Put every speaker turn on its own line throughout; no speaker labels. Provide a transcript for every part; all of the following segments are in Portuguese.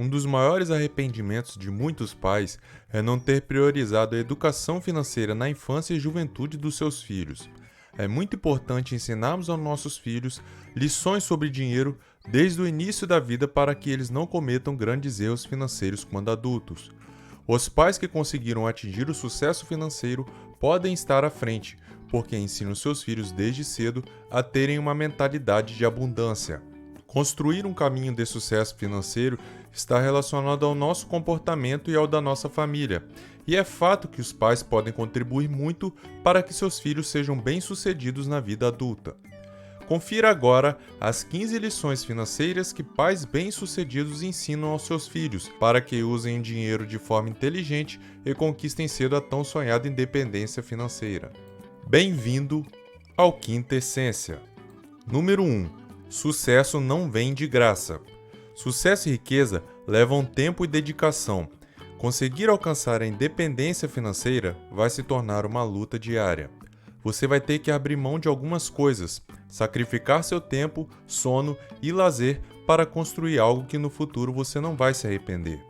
Um dos maiores arrependimentos de muitos pais é não ter priorizado a educação financeira na infância e juventude dos seus filhos. É muito importante ensinarmos aos nossos filhos lições sobre dinheiro desde o início da vida para que eles não cometam grandes erros financeiros quando adultos. Os pais que conseguiram atingir o sucesso financeiro podem estar à frente, porque ensinam seus filhos desde cedo a terem uma mentalidade de abundância. Construir um caminho de sucesso financeiro está relacionado ao nosso comportamento e ao da nossa família, e é fato que os pais podem contribuir muito para que seus filhos sejam bem-sucedidos na vida adulta. Confira agora as 15 lições financeiras que pais bem-sucedidos ensinam aos seus filhos para que usem o dinheiro de forma inteligente e conquistem cedo a tão sonhada independência financeira. Bem-vindo ao Quinta Essência. Número 1. Sucesso não vem de graça. Sucesso e riqueza levam tempo e dedicação. Conseguir alcançar a independência financeira vai se tornar uma luta diária. Você vai ter que abrir mão de algumas coisas, sacrificar seu tempo, sono e lazer para construir algo que no futuro você não vai se arrepender.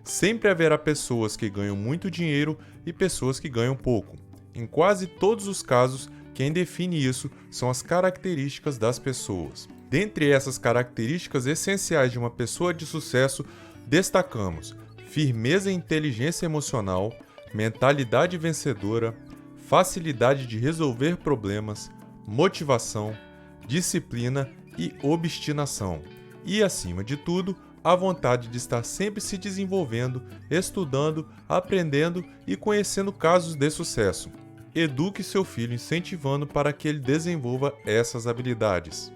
Sempre haverá pessoas que ganham muito dinheiro e pessoas que ganham pouco. Em quase todos os casos, quem define isso são as características das pessoas. Dentre essas características essenciais de uma pessoa de sucesso, destacamos firmeza e inteligência emocional, mentalidade vencedora, facilidade de resolver problemas, motivação, disciplina e obstinação. E, acima de tudo, a vontade de estar sempre se desenvolvendo, estudando, aprendendo e conhecendo casos de sucesso. Eduque seu filho incentivando para que ele desenvolva essas habilidades.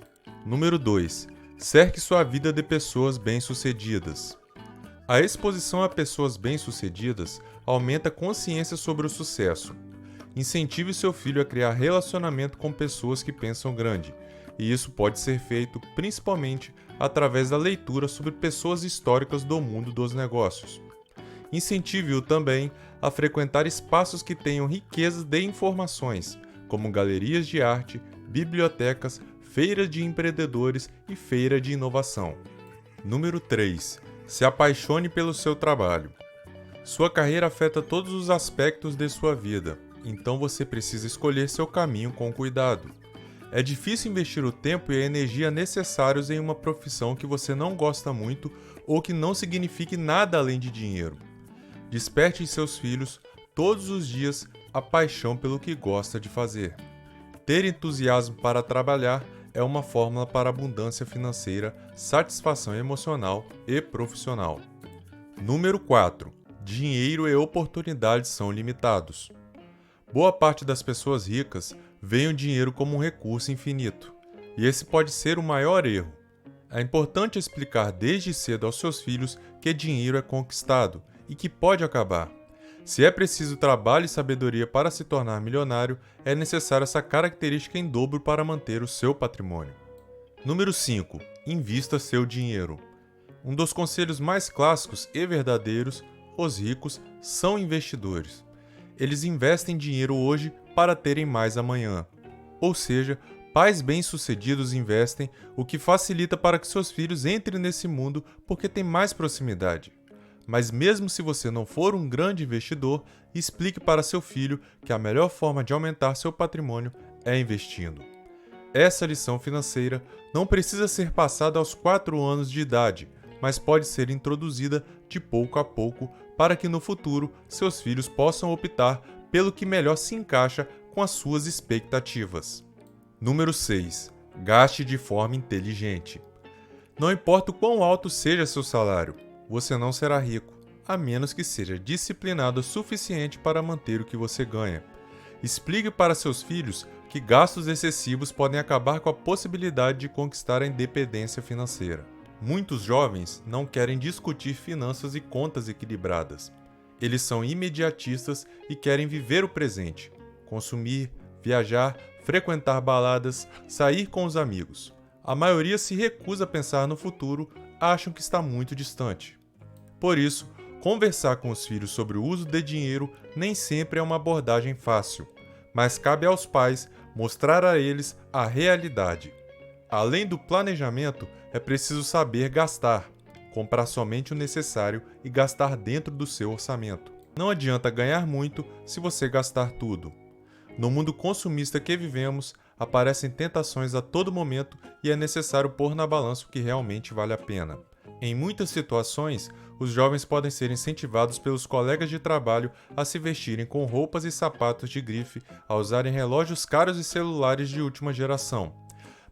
Número 2. Cerque sua vida de pessoas bem-sucedidas. A exposição a pessoas bem-sucedidas aumenta a consciência sobre o sucesso. Incentive seu filho a criar relacionamento com pessoas que pensam grande, e isso pode ser feito principalmente através da leitura sobre pessoas históricas do mundo dos negócios. Incentive-o também a frequentar espaços que tenham riqueza de informações, como galerias de arte, bibliotecas, feira de empreendedores e feira de inovação. Número 3. Se apaixone pelo seu trabalho. Sua carreira afeta todos os aspectos de sua vida, então você precisa escolher seu caminho com cuidado. É difícil investir o tempo e a energia necessários em uma profissão que você não gosta muito ou que não signifique nada além de dinheiro. Desperte em seus filhos, todos os dias, a paixão pelo que gosta de fazer. Ter entusiasmo para trabalhar é uma fórmula para abundância financeira, satisfação emocional e profissional. Número 4. Dinheiro e oportunidades são limitados. Boa parte das pessoas ricas vê o dinheiro como um recurso infinito, e esse pode ser o maior erro. É importante explicar desde cedo aos seus filhos que dinheiro é conquistado e que pode acabar. Se é preciso trabalho e sabedoria para se tornar milionário, é necessária essa característica em dobro para manter o seu patrimônio. Número 5. Invista seu dinheiro. Um dos conselhos mais clássicos e verdadeiros, os ricos são investidores. Eles investem dinheiro hoje para terem mais amanhã. Ou seja, pais bem-sucedidos investem, o que facilita para que seus filhos entrem nesse mundo porque tem mais proximidade. Mas mesmo se você não for um grande investidor, explique para seu filho que a melhor forma de aumentar seu patrimônio é investindo. Essa lição financeira não precisa ser passada aos 4 anos de idade, mas pode ser introduzida de pouco a pouco para que no futuro seus filhos possam optar pelo que melhor se encaixa com as suas expectativas. Número 6. Gaste de forma inteligente. Não importa o quão alto seja seu salário, você não será rico, a menos que seja disciplinado o suficiente para manter o que você ganha. Explique para seus filhos que gastos excessivos podem acabar com a possibilidade de conquistar a independência financeira. Muitos jovens não querem discutir finanças e contas equilibradas. Eles são imediatistas e querem viver o presente, consumir, viajar, frequentar baladas, sair com os amigos. A maioria se recusa a pensar no futuro, acham que está muito distante. Por isso, conversar com os filhos sobre o uso de dinheiro nem sempre é uma abordagem fácil, mas cabe aos pais mostrar a eles a realidade. Além do planejamento, é preciso saber gastar. comprar somente o necessário e gastar dentro do seu orçamento. Não adianta ganhar muito se você gastar tudo. No mundo consumista que vivemos, aparecem tentações a todo momento e é necessário pôr na balança o que realmente vale a pena. Em muitas situações, os jovens podem ser incentivados pelos colegas de trabalho a se vestirem com roupas e sapatos de grife, a usarem relógios caros e celulares de última geração,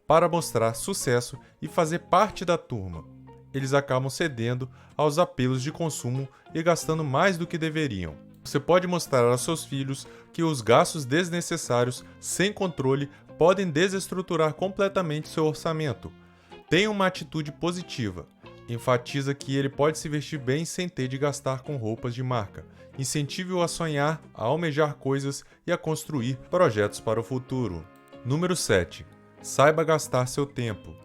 para mostrar sucesso e fazer parte da turma. Eles acabam cedendo aos apelos de consumo e gastando mais do que deveriam. Você pode mostrar aos seus filhos que os gastos desnecessários, sem controle, podem desestruturar completamente seu orçamento. Tenha uma atitude positiva. Enfatiza que ele pode se vestir bem sem ter de gastar com roupas de marca. Incentive-o a sonhar, a almejar coisas e a construir projetos para o futuro. Número 7. Saiba gastar seu tempo.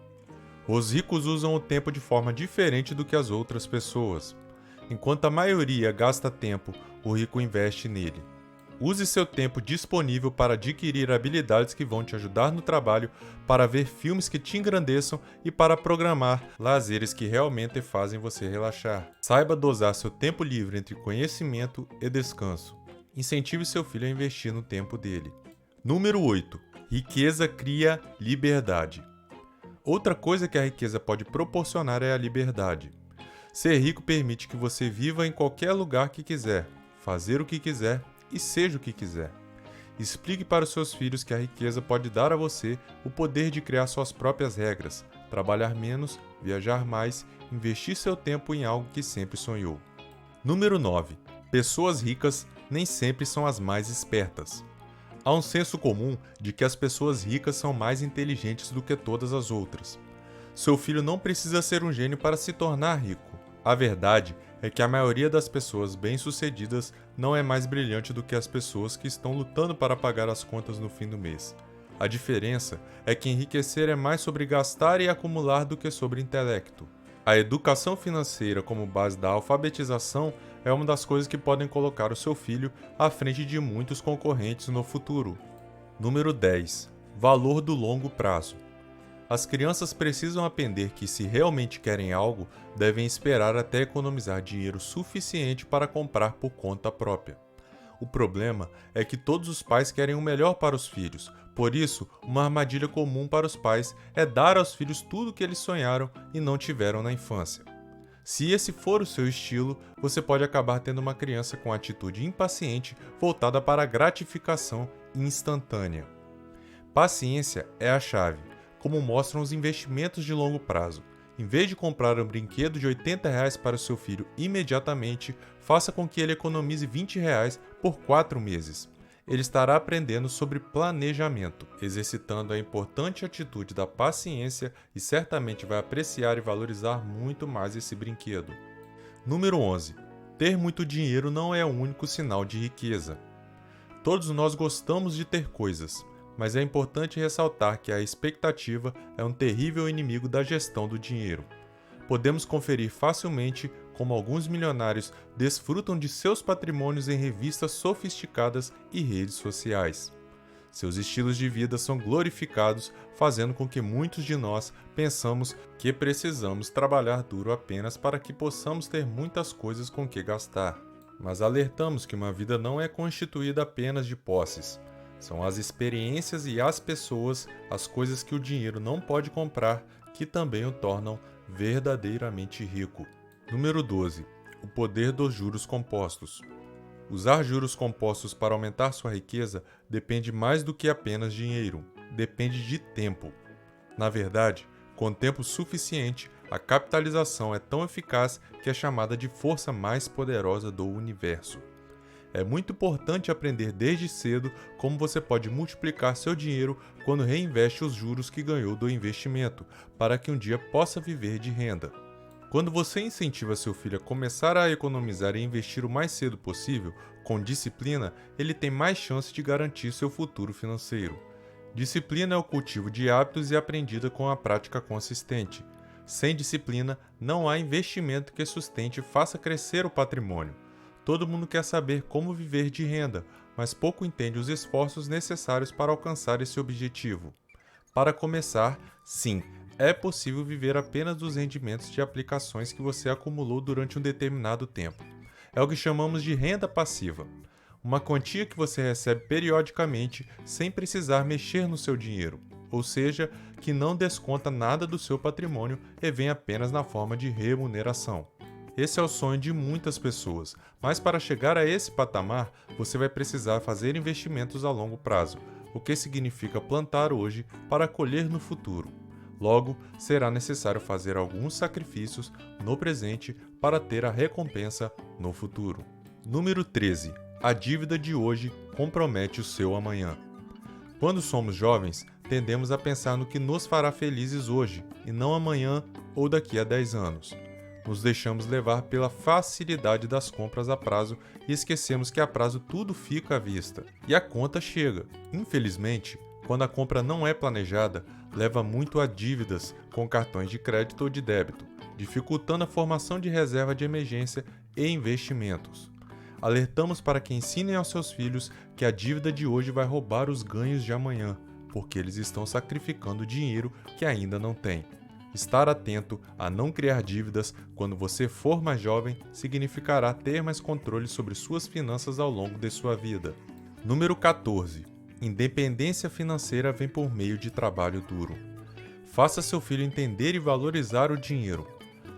Os ricos usam o tempo de forma diferente do que as outras pessoas. Enquanto a maioria gasta tempo, o rico investe nele. Use seu tempo disponível para adquirir habilidades que vão te ajudar no trabalho, para ver filmes que te engrandeçam e para programar lazeres que realmente fazem você relaxar. Saiba dosar seu tempo livre entre conhecimento e descanso. Incentive seu filho a investir no tempo dele. Número 8. Riqueza cria liberdade. Outra coisa que a riqueza pode proporcionar é a liberdade. Ser rico permite que você viva em qualquer lugar que quiser, fazer o que quiser e seja o que quiser. Explique para os seus filhos que a riqueza pode dar a você o poder de criar suas próprias regras, trabalhar menos, viajar mais, investir seu tempo em algo que sempre sonhou. Número 9. Pessoas ricas nem sempre são as mais espertas. Há um senso comum de que as pessoas ricas são mais inteligentes do que todas as outras. Seu filho não precisa ser um gênio para se tornar rico. A verdade é que a maioria das pessoas bem-sucedidas não é mais brilhante do que as pessoas que estão lutando para pagar as contas no fim do mês. A diferença é que enriquecer é mais sobre gastar e acumular do que sobre intelecto. A educação financeira como base da alfabetização é uma das coisas que podem colocar o seu filho à frente de muitos concorrentes no futuro. Número 10. Valor do longo prazo. As crianças precisam aprender que, se realmente querem algo, devem esperar até economizar dinheiro suficiente para comprar por conta própria. O problema é que todos os pais querem o melhor para os filhos, por isso, uma armadilha comum para os pais é dar aos filhos tudo o que eles sonharam e não tiveram na infância. Se esse for o seu estilo, você pode acabar tendo uma criança com atitude impaciente voltada para a gratificação instantânea. Paciência é a chave, como mostram os investimentos de longo prazo. Em vez de comprar um brinquedo de R$ 80 para o seu filho imediatamente, faça com que ele economize R$ 20 por 4 meses. Ele estará aprendendo sobre planejamento, exercitando a importante atitude da paciência e certamente vai apreciar e valorizar muito mais esse brinquedo. Número 11. Ter muito dinheiro não é o único sinal de riqueza. Todos nós gostamos de ter coisas, mas é importante ressaltar que a expectativa é um terrível inimigo da gestão do dinheiro. Podemos conferir facilmente como alguns milionários desfrutam de seus patrimônios em revistas sofisticadas e redes sociais. Seus estilos de vida são glorificados, fazendo com que muitos de nós pensamos que precisamos trabalhar duro apenas para que possamos ter muitas coisas com que gastar. Mas alertamos que uma vida não é constituída apenas de posses. São as experiências e as pessoas, as coisas que o dinheiro não pode comprar, que também o tornam verdadeiramente rico. Número 12. O poder dos juros compostos. Usar juros compostos para aumentar sua riqueza depende mais do que apenas dinheiro. Depende de tempo. Na verdade, com tempo suficiente, a capitalização é tão eficaz que é chamada de força mais poderosa do universo. É muito importante aprender desde cedo como você pode multiplicar seu dinheiro quando reinveste os juros que ganhou do investimento, para que um dia possa viver de renda. Quando você incentiva seu filho a começar a economizar e investir o mais cedo possível, com disciplina, ele tem mais chance de garantir seu futuro financeiro. Disciplina é o cultivo de hábitos e aprendida com a prática consistente. Sem disciplina, não há investimento que sustente e faça crescer o patrimônio. Todo mundo quer saber como viver de renda, mas pouco entende os esforços necessários para alcançar esse objetivo. Para começar, sim, é possível viver apenas dos rendimentos de aplicações que você acumulou durante um determinado tempo. É o que chamamos de renda passiva. Uma quantia que você recebe periodicamente sem precisar mexer no seu dinheiro, ou seja, que não desconta nada do seu patrimônio e vem apenas na forma de remuneração. Esse é o sonho de muitas pessoas, mas para chegar a esse patamar, você vai precisar fazer investimentos a longo prazo, o que significa plantar hoje para colher no futuro. Logo, será necessário fazer alguns sacrifícios no presente para ter a recompensa no futuro. Número 13. A dívida de hoje compromete o seu amanhã. Quando somos jovens, tendemos a pensar no que nos fará felizes hoje e não amanhã ou daqui a 10 anos. Nos deixamos levar pela facilidade das compras a prazo e esquecemos que a prazo tudo fica à vista e a conta chega. Infelizmente, quando a compra não é planejada, leva muito a dívidas com cartões de crédito ou de débito, dificultando a formação de reserva de emergência e investimentos. Alertamos para que ensinem aos seus filhos que a dívida de hoje vai roubar os ganhos de amanhã, porque eles estão sacrificando dinheiro que ainda não têm. Estar atento a não criar dívidas quando você for mais jovem significará ter mais controle sobre suas finanças ao longo de sua vida. Número 14. Independência financeira vem por meio de trabalho duro. Faça seu filho entender e valorizar o dinheiro.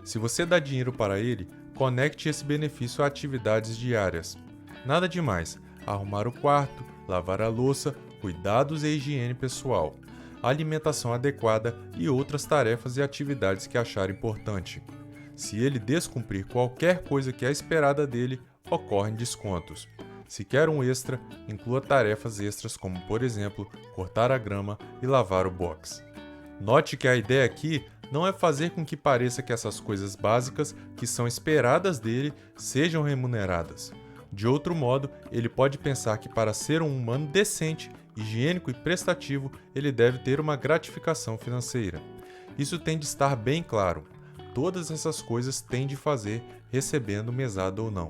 Se você dá dinheiro para ele, conecte esse benefício a atividades diárias. Nada demais, arrumar o quarto, lavar a louça, cuidados e higiene pessoal, alimentação adequada e outras tarefas e atividades que achar importante. Se ele descumprir qualquer coisa que é esperada dele, ocorrem descontos. Se quer um extra, inclua tarefas extras como, por exemplo, cortar a grama e lavar o box. Note que a ideia aqui não é fazer com que pareça que essas coisas básicas que são esperadas dele sejam remuneradas. De outro modo, ele pode pensar que para ser um humano decente, higiênico e prestativo, ele deve ter uma gratificação financeira. Isso tem de estar bem claro. Todas essas coisas tem de fazer, recebendo mesada ou não.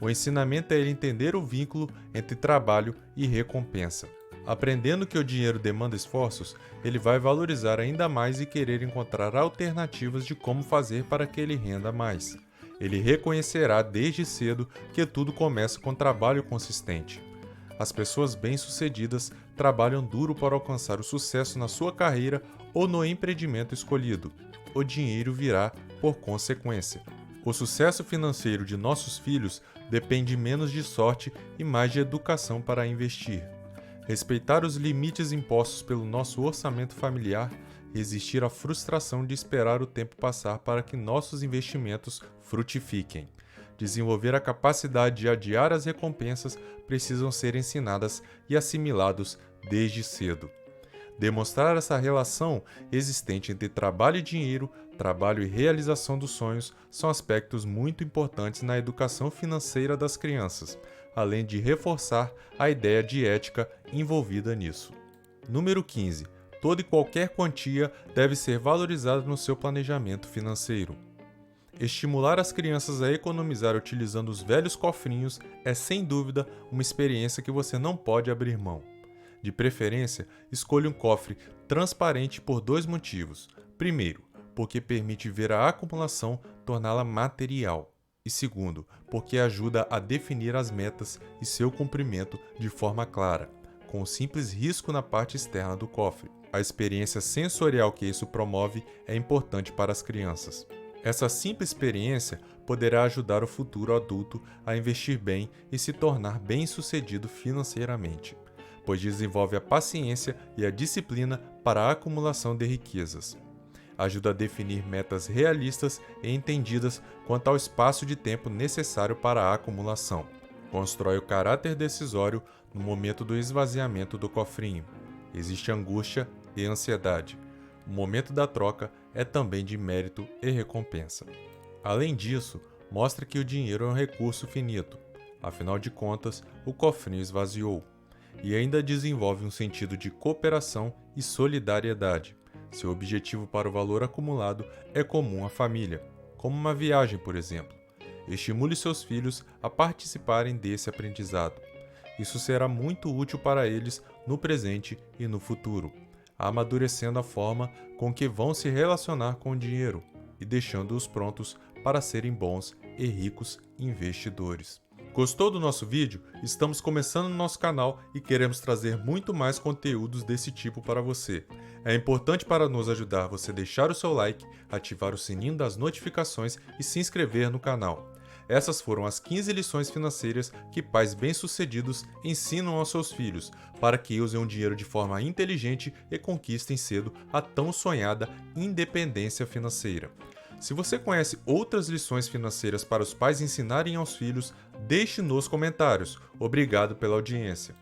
O ensinamento é ele entender o vínculo entre trabalho e recompensa. Aprendendo que o dinheiro demanda esforços, ele vai valorizar ainda mais e querer encontrar alternativas de como fazer para que ele renda mais. Ele reconhecerá desde cedo que tudo começa com trabalho consistente. As pessoas bem-sucedidas trabalham duro para alcançar o sucesso na sua carreira ou no empreendimento escolhido. O dinheiro virá por consequência. O sucesso financeiro de nossos filhos depende menos de sorte e mais de educação para investir. Respeitar os limites impostos pelo nosso orçamento familiar, resistir à frustração de esperar o tempo passar para que nossos investimentos frutifiquem. Desenvolver a capacidade de adiar as recompensas precisam ser ensinadas e assimilados desde cedo. Demonstrar essa relação existente entre trabalho e dinheiro, trabalho e realização dos sonhos são aspectos muito importantes na educação financeira das crianças, além de reforçar a ideia de ética envolvida nisso. Número 15. Toda e qualquer quantia deve ser valorizada no seu planejamento financeiro. Estimular as crianças a economizar utilizando os velhos cofrinhos é sem dúvida uma experiência que você não pode abrir mão. De preferência, escolha um cofre transparente por 2 motivos. Primeiro, porque permite ver a acumulação, torná-la material. E segundo, porque ajuda a definir as metas e seu cumprimento de forma clara, com um simples risco na parte externa do cofre. A experiência sensorial que isso promove é importante para as crianças. Essa simples experiência poderá ajudar o futuro adulto a investir bem e se tornar bem-sucedido financeiramente, pois desenvolve a paciência e a disciplina para a acumulação de riquezas. Ajuda a definir metas realistas e entendidas quanto ao espaço de tempo necessário para a acumulação. Constrói o caráter decisório no momento do esvaziamento do cofrinho. Existe angústia e ansiedade. O momento da troca é também de mérito e recompensa. Além disso, mostra que o dinheiro é um recurso finito. Afinal de contas, o cofrinho esvaziou. E ainda desenvolve um sentido de cooperação e solidariedade. Seu objetivo para o valor acumulado é comum à família, como uma viagem, por exemplo. Estimule seus filhos a participarem desse aprendizado. Isso será muito útil para eles no presente e no futuro. amadurecendo a forma com que vão se relacionar com o dinheiro e deixando-os prontos para serem bons e ricos investidores. Gostou do nosso vídeo? Estamos começando no nosso canal e queremos trazer muito mais conteúdos desse tipo para você. É importante para nos ajudar você deixar o seu like, ativar o sininho das notificações e se inscrever no canal. Essas foram as 15 lições financeiras que pais bem-sucedidos ensinam aos seus filhos, para que usem o dinheiro de forma inteligente e conquistem cedo a tão sonhada independência financeira. Se você conhece outras lições financeiras para os pais ensinarem aos filhos, deixe nos comentários. Obrigado pela audiência.